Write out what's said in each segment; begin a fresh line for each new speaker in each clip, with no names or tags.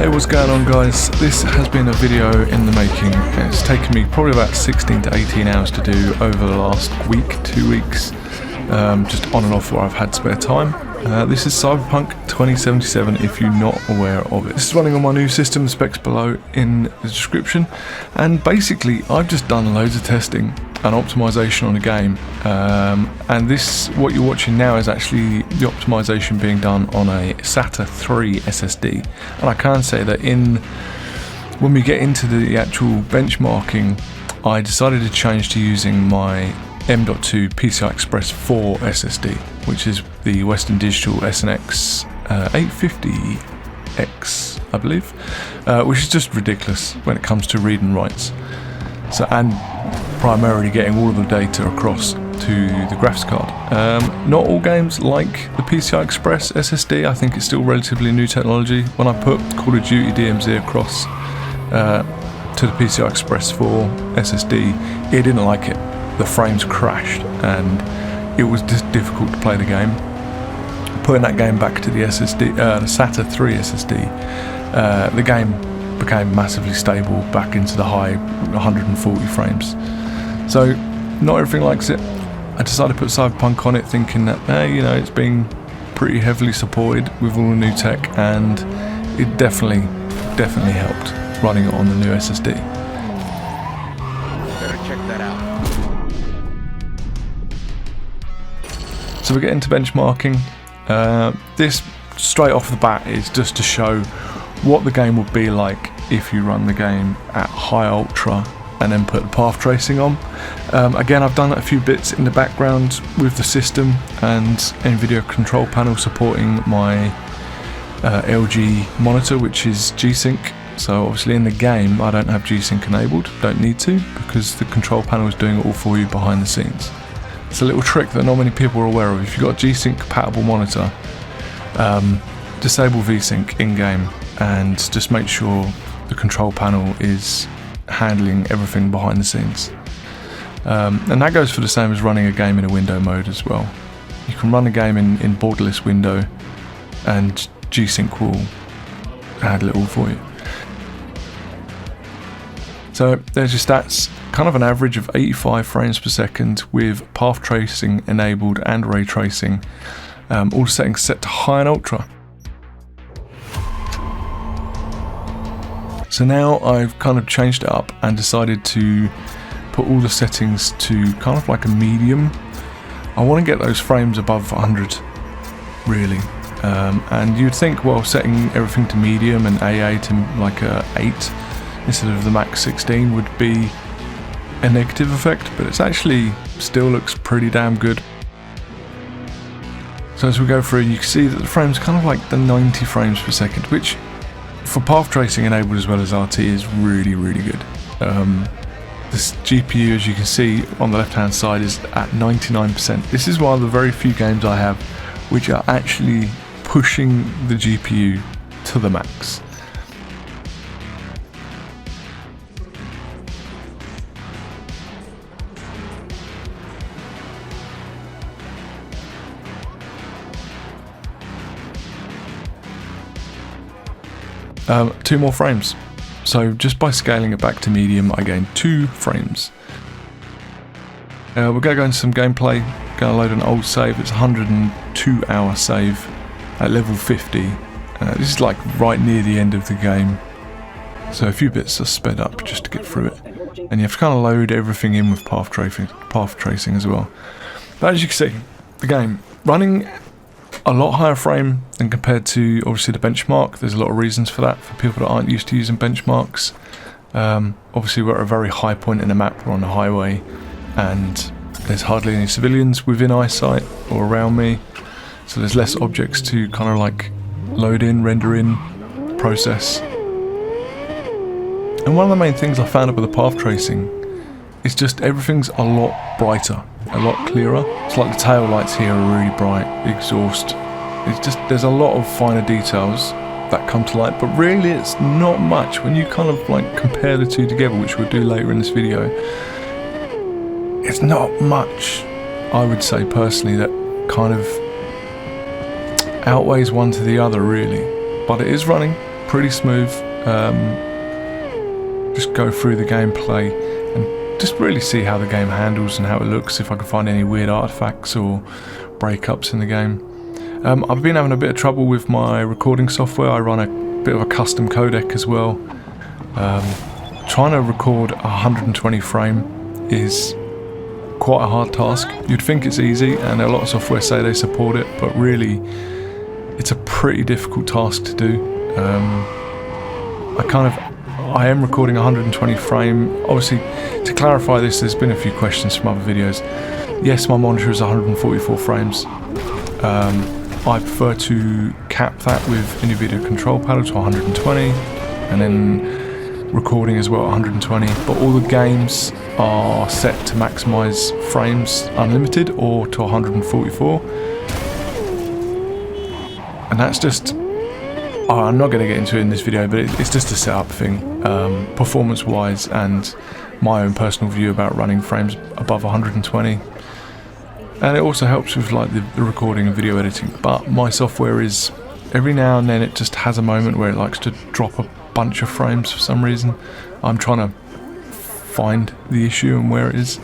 Hey, what's going on guys? This has been a video in the making. It's taken me probably about 16 to 18 hours to do over the last week, 2 weeks, just on and off where I've had spare time. This is CyberPunk 2077 if you're not aware of it. This is running on my new system, the specs below in the description, and basically I've just done loads of testing and optimization on the game, and this, what you're watching now, is actually the optimization being done on a SataIII SSD. And I can say that when we get into the actual benchmarking, I decided to change to using my M.2 PCI Express 4 SSD, which is the Western Digital Sn850x, I believe, which is just ridiculous when it comes to read and writes. So, and primarily getting all of the data across to the graphics card. Not all games like the PCI Express SSD. I think it's still relatively new technology. When I put Call of Duty DMZ across to the PCI Express 4 SSD, it didn't like it. The frames crashed and it was just difficult to play the game. Putting that game back to the SSD, the SataIII SSD, the game became massively stable, back into the high 140 frames. So not everything likes it. I decided to put CyberPunk on it, thinking that, you know, it's been pretty heavily supported with all the new tech, and it definitely helped running it on the new SSD.
Better check that out.
So we get into benchmarking. This straight off the bat is just to show what the game would be like if you run the game at high ultra and then put the path tracing on. Again, I've done a few bits in the background with the system and Nvidia control panel supporting my LG monitor, which is Gsync. So obviously in the game I don't have Gsync enabled, don't need to, because the control panel is doing it all for you behind the scenes. It's a little trick that not many people are aware of. If you've got a Gsync compatible monitor, disable VSync in-game and just make sure the control panel is handling everything behind the scenes. And that goes for the same as running a game in a window mode as well. You can run a game in borderless window and Gsync will handle it all for you. So there's your stats, kind of an average of 85 frames per second with path tracing enabled and ray tracing, all the settings set to high and ultra. So now I've kind of changed it up and decided to put all the settings to kind of like a medium. I want to get those frames above 100, really. And you'd think, well, setting everything to medium and AA to like a 8 instead of the max 16 would be a negative effect, but it's actually still looks pretty damn good. So as we go through, you can see that the frames kind of like the 90 frames per second, which for path tracing enabled as well as RT is really good. This GPU, as you can see on the left hand side, is at 99%. This is one of the very few games I have which are actually pushing the GPU to the max. Two more frames. So just by scaling it back to medium, I gained 2 frames. We're going to go into some gameplay. Going to load an old save. It's a 102 hour save at level 50. This is like right near the end of the game. So a few bits are sped up just to get through it. And you have to kind of load everything in with path tracing as well. But as you can see, the game running a lot higher frame than compared to obviously the benchmark. There's a lot of reasons for that, for people that aren't used to using benchmarks. Obviously we're at a very high point in the map, we're on the highway, and there's hardly any civilians within eyesight or around me, so there's less objects to kind of like load in, render in, process. And one of the main things I found with the path tracing is just everything's a lot brighter, a lot clearer. It's like the tail lights here are really bright, the exhaust. It's just, there's a lot of finer details that come to light, but really it's not much when you kind of like compare the two together, which we'll do later in this video. It's not much, I would say personally, that kind of outweighs one to the other really. But it is running pretty smooth. Just go through the gameplay and just really see how the game handles and how it looks, if I can find any weird artifacts or breakups in the game. I've been having a bit of trouble with my recording software. I run a bit of a custom codec as well. Trying to record 120 frame is quite a hard task. You'd think it's easy, and a lot of software say they support it, but really it's a pretty difficult task to do. I am recording 120 frame. Obviously, to clarify this, there's been a few questions from other videos. Yes, my monitor is 144 frames. I prefer to cap that with Nvidia control panel to 120, and then recording as well 120. But all the games are set to maximize frames unlimited or to 144, and that's just. I'm not going to get into it in this video, but it's just a setup thing, performance-wise, and my own personal view about running frames above 120. And it also helps with like the recording and video editing. But my software is, every now and then it just has a moment where it likes to drop a bunch of frames for some reason. I'm trying to find the issue and where it is.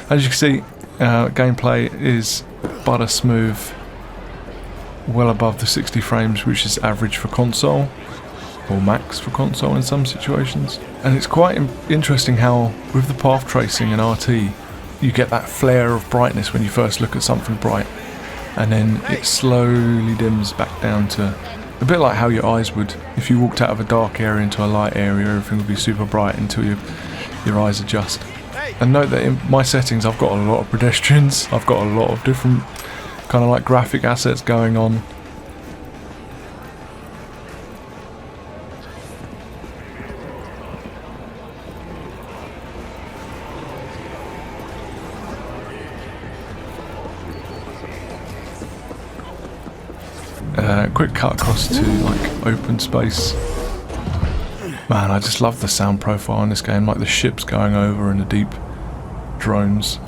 As you can see, gameplay is butter smooth, well above the 60 frames, which is average for console, or max for console in some situations. And it's quite interesting how, with the path tracing and RT, you get that flare of brightness when you first look at something bright, and then it slowly dims back down to a bit like how your eyes would. If you walked out of a dark area into a light area, everything would be super bright until your eyes adjust. And note that in my settings I've got a lot of pedestrians, I've got a lot of different kind of like graphic assets going on. Quick cut across to like open space. Man, I just love the sound profile in this game, like the ships going over and the deep drones.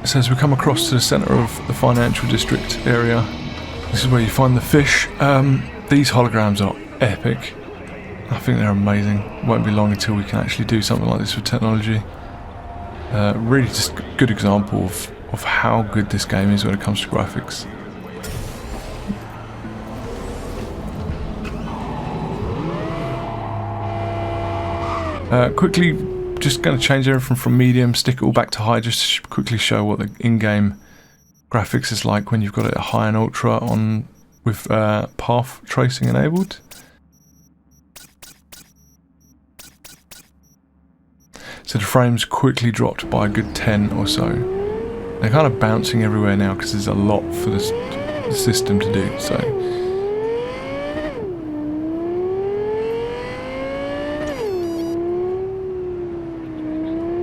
So as we come across to the centre of the financial district area, this is where you find the fish. These holograms are epic. I think they're amazing. Won't be long until we can actually do something like this with technology. Really just a good example of how good this game is when it comes to graphics. Quickly, just going to change everything from medium, stick it all back to high, just to quickly show what the in-game graphics is like when you've got it at high and ultra on with path tracing enabled. So the frames quickly dropped by a good 10 or so. They're kind of bouncing everywhere now because there's a lot for the system to do. So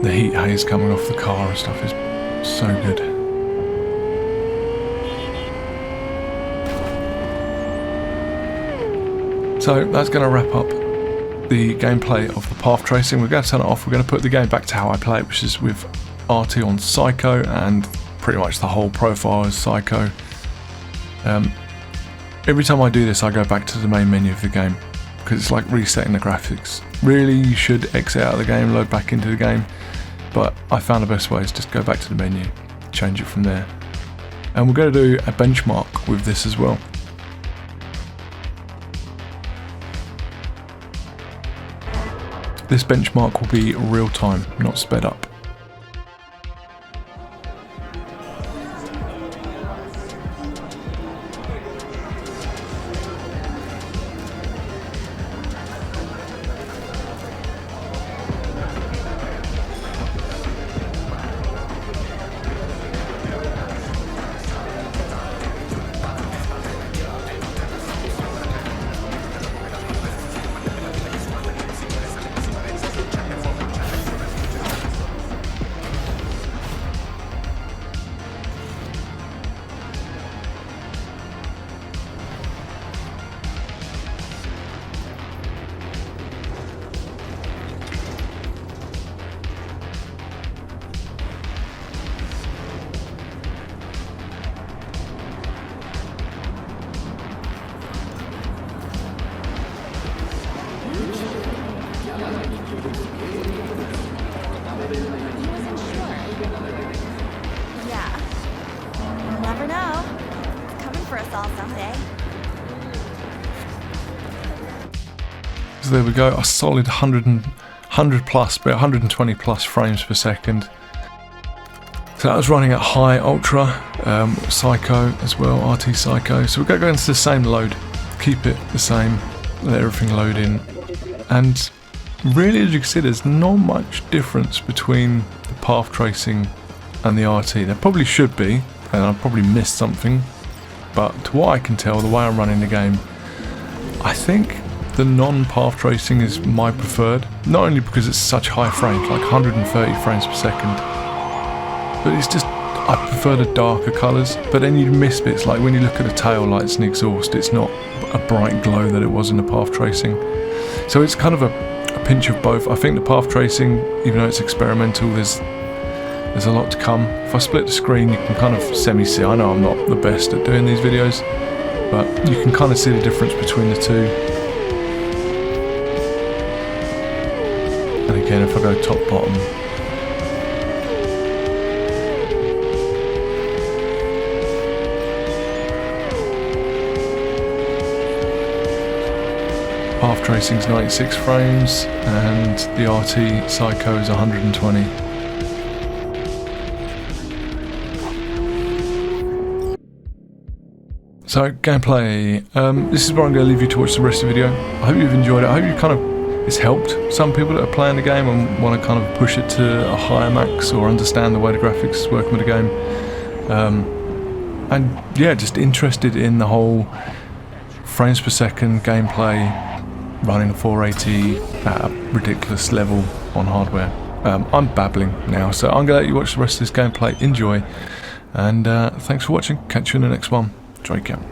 the heat haze coming off the car and stuff is so good. So that's going to wrap up the gameplay of the path tracing. We're going to turn it off. We're going to put the game back to how I play it, which is with RT on Psycho, and pretty much the whole profile is Psycho. Every time I do this I go back to the main menu of the game because it's like resetting the graphics. Really, you should exit out of the game, load back into the game, but I found the best way is just go back to the menu, change it from there. And we're going to do a benchmark with this as well. This benchmark will be real time, not sped up. So there we go, a solid 100 plus, but 120 plus frames per second. So that was running at high ultra, Psycho as well, RT Psycho. So we're going to go into the same load, keep it the same, let everything load in. And really, as you can see, there's not much difference between the path tracing and the RT. There probably should be, and I've probably missed something. But to what I can tell, the way I'm running the game, I think the non-path tracing is my preferred. Not only because it's such high frames, like 130 frames per second, but it's just, I prefer the darker colours. But then you miss bits, like when you look at the tail lights and exhaust, it's not a bright glow that it was in the path tracing. So it's kind of a pinch of both. I think the path tracing, even though it's experimental, there's a lot to come. If I split the screen, you can kind of semi-see. I know I'm not the best at doing these videos, but you can kind of see the difference between the two. And again, if I go top bottom, path tracing is 96 frames and the RT Psycho is 120. So gameplay, this is where I'm going to leave you to watch the rest of the video. I hope you've enjoyed it. I hope you kind of, it's helped some people that are playing the game and want to kind of push it to a higher max or understand the way the graphics is working with the game. And yeah, just interested in the whole frames per second gameplay, running 480 at a ridiculous level on hardware. I'm babbling now, so I'm going to let you watch the rest of this gameplay. Enjoy, and thanks for watching. Catch you in the next one. Drayke out.